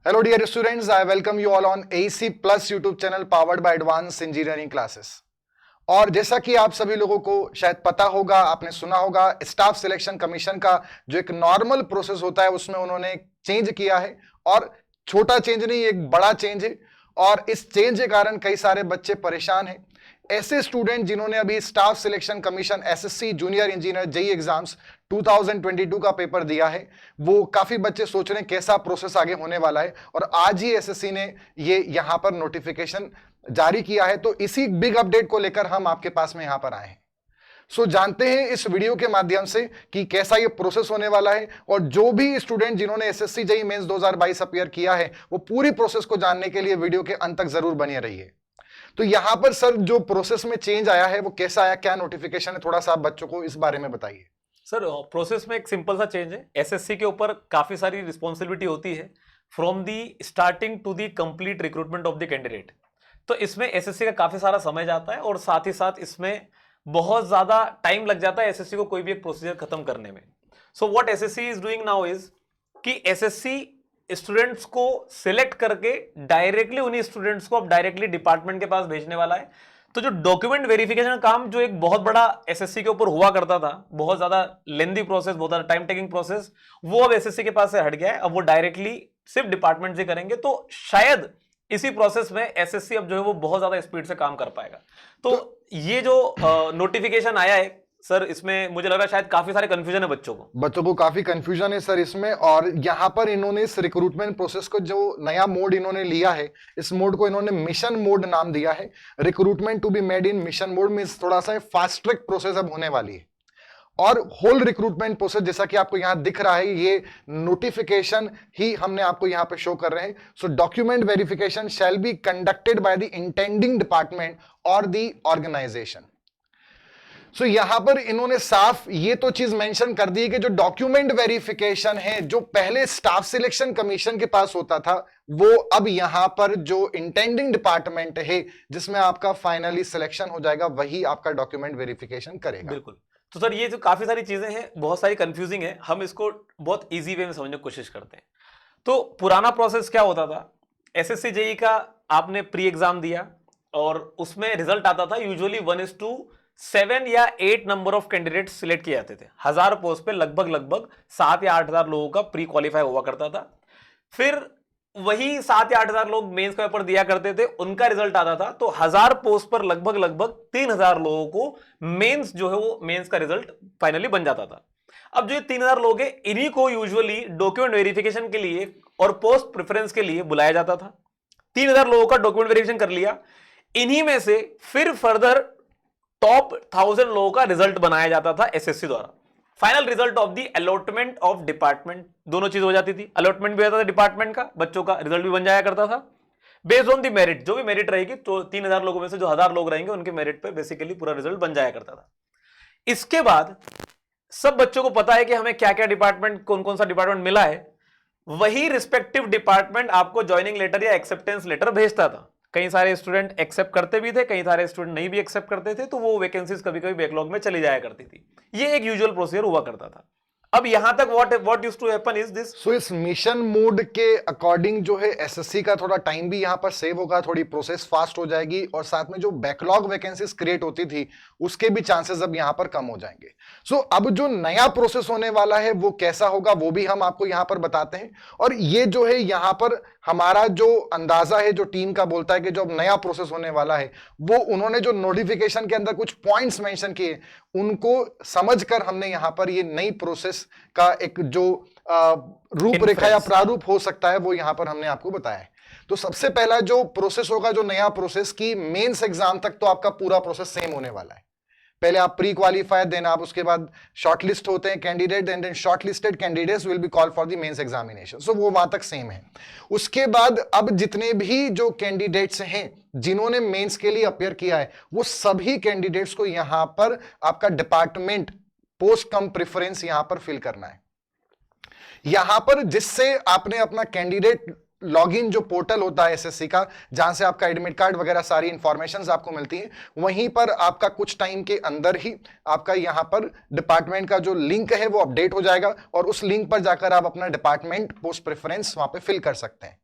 Hello dear students, I welcome you all on AC Plus YouTube channel powered by Advanced Engineering Classes। और जैसा कि आप सभी लोगों को शायद पता होगा, आपने सुना होगा, स्टाफ सिलेक्शन कमीशन का जो एक नॉर्मल प्रोसेस होता है उसमें उन्होंने चेंज किया है। और छोटा चेंज नहीं, एक बड़ा चेंज है। और इस चेंज के कारण कई सारे बच्चे परेशान हैं। ऐसे स्टूडेंट जिन्होंने अभी staff selection commission SSC junior engineer JE exams 2022 का पेपर दिया है, वो काफी बच्चे सोच रहे हैं कैसा प्रोसेस आगे होने वाला है। और आज ही एसएससी ने ये यहां पर नोटिफिकेशन जारी किया है, तो इसी बिग अपडेट को लेकर हम आपके पास में यहां पर आए हैं। सो जानते हैं इस वीडियो के माध्यम से कि कैसा ये प्रोसेस होने वाला है। और जो भी स्टूडेंट जिन्होंने एसएससी जेईई मेंस 2022 अपीयर किया है, वो पूरी प्रोसेस को जानने के लिए वीडियो के अंत तक जरूर बने रहिए। तो यहां पर सर जो प्रोसेस में चेंज आया है वो कैसा आया, क्या नोटिफिकेशन है, थोड़ा सा आप बच्चों को इस बारे में बताइए। सर प्रोसेस में एक सिंपल सा चेंज है। एसएससी के ऊपर काफी सारी रिस्पॉन्सिबिलिटी होती है from the starting to the complete recruitment of the candidate. तो इसमें एसएससी का काफी सारा समय जाता है और साथ ही साथ इसमें बहुत ज्यादा टाइम लग जाता है एसएससी को कोई भी एक प्रोसीजर खत्म करने में। So what SSC is doing now is कि एसएससी स्टूडेंट्स को सिलेक्ट करके डायरेक्टली उन्हीं स्टूडेंट्स को अब डायरेक्टली डिपार्टमेंट के पास भेजने वाला है। तो जो डॉक्यूमेंट वेरिफिकेशन का काम जो एक बहुत बड़ा एसएससी के ऊपर हुआ करता था, बहुत ज्यादा लेंदी प्रोसेस, बहुत ज्यादा टाइम टेकिंग प्रोसेस, वो अब एसएससी के पास से हट गया है। अब वो डायरेक्टली सिर्फ डिपार्टमेंट से करेंगे। तो शायद इसी प्रोसेस में एसएससी अब जो है वो बहुत ज्यादा स्पीड से काम कर पाएगा। तो ये जो नोटिफिकेशन आया है सर, इसमें मुझे लग रहा है शायद काफी सारे कंफ्यूजन है बच्चों को काफी कंफ्यूजन है सर इसमें। और यहां पर इन्होंने इस रिक्रूटमेंट प्रोसेस को जो नया मोड इन्होंने लिया है, इस मोड को इन्होंने मिशन मोड नाम दिया है। Recruitment to be made in mission mode में थोड़ा सा फास्ट ट्रैक प्रोसेस अब होने वाली है। और होल रिक्रूटमेंट प्रोसेस जैसा कि आपको यहां दिख रहा है, ये नोटिफिकेशन ही हमने आपको यहां पे शो कर रहे हैं। So document verification shall be conducted by the intending department और द ऑर्गेनाइजेशन। सो यहां पर इन्होंने साफ ये तो चीज मेंशन कर दी है कि जो डॉक्यूमेंट वेरिफिकेशन है जो पहले स्टाफ सिलेक्शन कमीशन के पास होता था, वो अब यहां पर जो इंटेंडिंग डिपार्टमेंट है जिसमें आपका फाइनली सिलेक्शन हो जाएगा, वही आपका डॉक्यूमेंट वेरिफिकेशन करेगा। बिल्कुल। तो सर ये जो काफी सारी चीजें हैं, बहुत सारी कंफ्यूजिंग है, हम इसको बहुत इजी वे में समझने की कोशिश करते हैं। तो पुराना प्रोसेस क्या होता था, एसएससी जेईई का आपने प्री एग्जाम दिया और उसमें रिजल्ट आता था यूजुअली 1:7 या 8 नंबर ऑफ कैंडिडेट सिलेक्ट किए जाते थे। 1000 पोस्ट पे लगभग 7 या 8000 लोगों का प्री क्वालिफाई हुआ करता था। फिर वही 7 या 8000 लोग मेंस का पेपर दिया करते थे, उनका रिजल्ट आता था। तो 1000 पोस्ट पर लगभग 3000 लोगों को मेंस जो है वो मेंस का रिजल्ट फाइनली बन जाता था। अब जो ये 3000 लोग हैं, इन्हीं को यूजुअली डॉक्यूमेंट वेरिफिकेशन के लिए और पोस्ट प्रेफरेंस के लिए बुलाया जाता था। 3000 लोगों का डॉक्यूमेंट वेरिफिकेशन कर लिया, इन्हीं में से फिर फर्दर टॉप 1000 लोगों का रिजल्ट बनाया जाता था एसएससी द्वारा। Final result of the allotment of department, दोनों चीज हो जाती थी। अलॉटमेंट भी होता था डिपार्टमेंट का, बच्चों का रिजल्ट भी बन जाया करता था बेस्ड ऑन द मेरिट। जो भी मेरिट रहेगी, तो 3000 लोगों में से जो 1000 लोग रहेंगे उनके मेरिट पे बेसिकली पूरा रिजल्ट बन जाया करता था। इसके बाद सब बच्चों को पता है कि हमें क्या क्या डिपार्टमेंट, कौन कौन सा डिपार्टमेंट मिला है। वही रिस्पेक्टिव डिपार्टमेंट आपको ज्वाइनिंग लेटर या एक्सेप्टेंस लेटर भेजता था। कई सारे स्टूडेंट एक्सेप्ट करते भी थे, कई सारे स्टूडेंट नहीं भी एक्सेप्ट करते थे, तो वो वैकेंसीज कभी कभी बैकलॉग में चली जाया करती थी। ये एक यूजुअल प्रोसीजर हुआ करता था। अब यहां तक what used to happen is this. So इस मिशन मोड के अकॉर्डिंग जो है एसएससी का थोड़ा टाइम भी यहां पर सेव होगा, थोड़ी प्रोसेस फास्ट हो जाएगी, और साथ में जो बैकलॉग वैकेंसीज क्रिएट होती थी उसके भी चांसेस अब यहां पर कम हो जाएंगे। सो अब जो नया प्रोसेस होने वाला है वो कैसा होगा वो भी हम आपको यहां पर बताते हैं। और ये जो है यहां पर हमारा जो अंदाजा है, जो टीम का बोलता है कि जो अब नया प्रोसेस होने वाला है, वो उन्होंने जो नोटिफिकेशन के अंदर कुछ पॉइंट्स मेंशन किए, उनको समझकर हमने यहां पर ये नई प्रोसेस का एक जो रूपरेखा या प्रारूप हो सकता है वो यहां पर हमने आपको बताया है। तो सबसे पहला जो प्रोसेस होगा, जो नया प्रोसेस की मेंस एग्जाम तक तो आपका पूरा प्रोसेस सेम होने वाला है। पहले आप प्री क्वालिफाई, देन आप उसके बाद शॉर्टलिस्ट होते हैं candidate, and then shortlisted candidates will be called for the mains examination. So वो वहां तक सेम है। उसके बाद अब जितने भी जो कैंडिडेट्स हैं जिन्होंने मेंस के लिए अपियर किया है, वो सभी कैंडिडेट्स को यहां पर आपका डिपार्टमेंट पोस्ट कम प्रेफरेंस यहां पर फिल करना है। यहां पर जिससे आपने अपना कैंडिडेट लॉगिन जो पोर्टल होता है एसएससी का, जहां से आपका एडमिट कार्ड वगैरह सारी इंफॉर्मेशन आपको मिलती है, वहीं पर आपका कुछ टाइम के अंदर ही आपका यहां पर डिपार्टमेंट का जो लिंक है वो अपडेट हो जाएगा, और उस लिंक पर जाकर आप अपना डिपार्टमेंट पोस्ट प्रेफरेंस वहां पे फिल कर सकते हैं।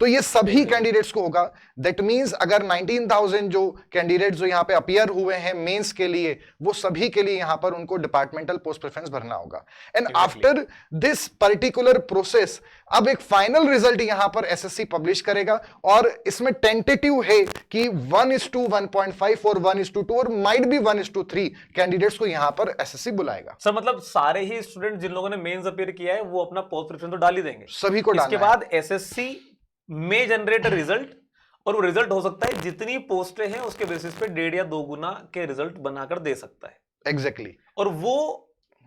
तो ये सभी कैंडिडेट्स को होगा। दैट मींस अगर 19,000 जो कैंडिडेट्स जो यहाँ पे अपीयर हुए हैं मेंस के लिए, वो सभी के लिए यहाँ पर उनको डिपार्टमेंटल पोस्ट प्रेफरेंस भरना होगा। And after this particular process अब एक फाइनल रिजल्ट यहाँ पर एसएससी पब्लिश करेगा, और इसमें टेंटेटिव है कि 1:1.5 और 1:2 और माइट बी 1:3 कैंडिडेट्स को यहाँ पर एसएससी बुलाएगा। सर मतलब सारे ही स्टूडेंट जिन लोगों ने मेंस अपीयर किया है वो अपना पोस्ट प्रेफरेंस तो डाल ही देंगे, सभी को इसके डालना बाद एसएससी में जनरेट रिजल्ट, और वो रिजल्ट हो सकता है जितनी पोस्टें हैं उसके बेसिस पे 1.5 या 2 गुना के रिजल्ट बनाकर दे सकता है। एग्जैक्टली। और वो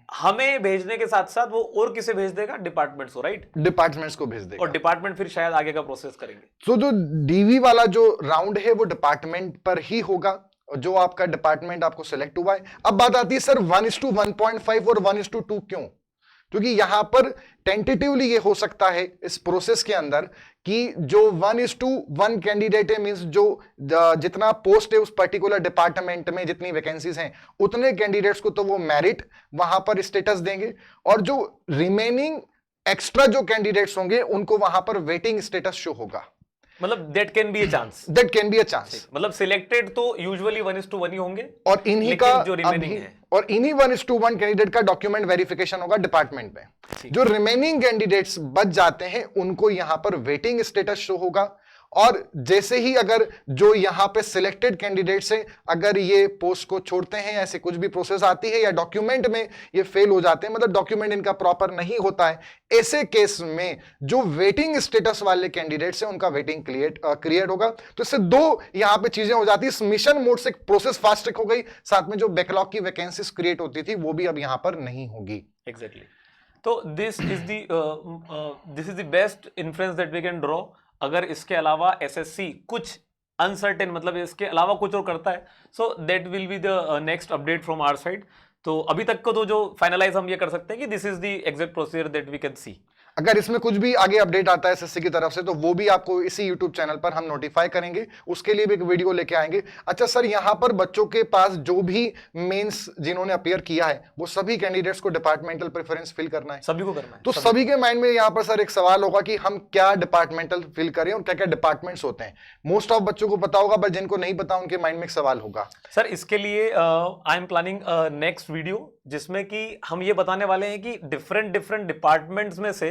हमें भेजने के साथ साथ वो और किसे भेज देगा? डिपार्टमेंट्स को, राइट? डिपार्टमेंट्स को भेज देगा, और डिपार्टमेंट फिर शायद आगे का प्रोसेस करेंगे। तो जो डीवी वाला जो राउंड है वो डिपार्टमेंट पर ही होगा, जो आपका डिपार्टमेंट आपको सिलेक्ट हुआ है। अब बात आती है सर 1:1.5 और 1:2 क्यों? क्योंकि यहां पर टेंटेटिवली ये हो सकता है इस प्रोसेस के अंदर कि जो 1:1 कैंडिडेट है, मींस जो जितना पोस्ट है उस पर्टिकुलर डिपार्टमेंट में जितनी वैकेंसीज हैं उतने कैंडिडेट्स को तो वो मेरिट वहां पर स्टेटस देंगे, और जो रिमेनिंग एक्स्ट्रा जो कैंडिडेट्स होंगे उनको वहां पर वेटिंग स्टेटस शो होगा। मतलब that can be a chance, that can be a chance. मतलब सिलेक्टेड तो यूजुअली 1:1 ही होंगे, और इन्हीं का जो रिमेनिंग है, और इन्हीं 1:1 कैंडिडेट का डॉक्यूमेंट वेरिफिकेशन होगा डिपार्टमेंट में। जो रिमेनिंग कैंडिडेट्स बच जाते हैं उनको यहां पर वेटिंग स्टेटस शो होगा, और जैसे ही अगर जो यहां पे सिलेक्टेड कैंडिडेट्स हैं अगर ये पोस्ट को छोड़ते हैं, ऐसे कुछ भी प्रोसेस आती है या डॉक्यूमेंट में ये फेल हो जाते हैं, मतलब डॉक्यूमेंट इनका प्रॉपर नहीं होता है, ऐसे केस में जो वेटिंग स्टेटस वाले कैंडिडेट्स हैं उनका वेटिंग क्रिएट होगा। तो इससे दो यहां पे चीजें हो जाती है, इस मिशन मोड से प्रोसेस फास्ट ट्रैक हो गई, साथ में जो बैकलॉग की वैकेंसीज क्रिएट होती थी वो भी अब यहां पर नहीं होगी। एग्जैक्टली। तो this is the best inference that we can draw. अगर इसके अलावा एसएससी कुछ अनसर्टेन, मतलब इसके अलावा कुछ और करता है, so that will be the next update from our side. तो अभी तक को तो जो फाइनलाइज हम ये कर सकते हैं कि this is the exact procedure that we can see. अगर इसमें कुछ भी आगे अपडेट आता है एसएससी की तरफ से तो वो भी आपको इसी यूट्यूब चैनल पर हम नोटिफाई करेंगे, उसके लिए भी एक वीडियो लेके आएंगे। अच्छा सर, यहाँ पर बच्चों के पास जो भी मेंस जिन्होंने अपीयर किया है वो सभी कैंडिडेट्स को डिपार्टमेंटल प्रेफरेंस फिल करना है? सभी को करना है। तो सभी के माइंड में यहाँ पर सर एक सवाल होगा कि हम क्या डिपार्टमेंटल फिल करें और क्या क्या डिपार्टमेंट्स होते हैं। मोस्ट ऑफ बच्चों को पता होगा, बट जिनको नहीं पता उनके माइंड में एक सवाल होगा। सर इसके लिए I am planning next video जिसमें कि हम ये बताने वाले हैं कि डिफरेंट डिपार्टमेंट्स में से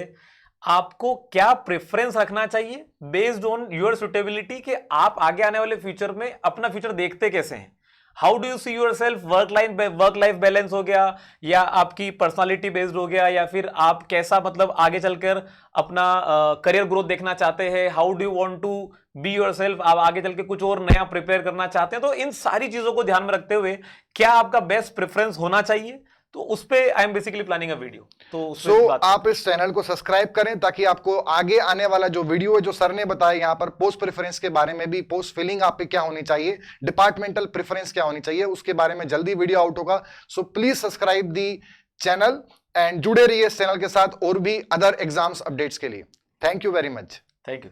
आपको क्या प्रेफरेंस रखना चाहिए बेस्ड ऑन योर सुटेबिलिटी, कि आप आगे आने वाले फ्यूचर में अपना फ्यूचर देखते कैसे हैं। How do you see your self, work life balance हो गया, या आपकी पर्सनालिटी बेस्ड हो गया, या फिर आप कैसा मतलब आगे चलकर अपना करियर ग्रोथ देखना चाहते हैं। How do you want to be yourself, आप आगे चल के कुछ और नया प्रिपेयर करना चाहते हैं। तो इन सारी चीजों को ध्यान में रखते हुए क्या आपका बेस्ट प्रेफरेंस होना चाहिए, तो उस पे I am basically planning a video. तो आप इस चैनल को सब्सक्राइब करें ताकि आपको आगे आने वाला जो वीडियो है, जो सर ने बताया यहाँ पर पोस्ट प्रेफरेंस के बारे में भी, पोस्ट फिलिंग आप पे क्या होनी चाहिए, डिपार्टमेंटल प्रेफरेंस क्या होनी चाहिए, उसके बारे में जल्दी वीडियो आउट होगा। So please subscribe the channel and जुड़े रहिए इस चैनल के साथ और भी अदर एग्जाम्स अपडेट्स के लिए। Thank you very much. Thank you.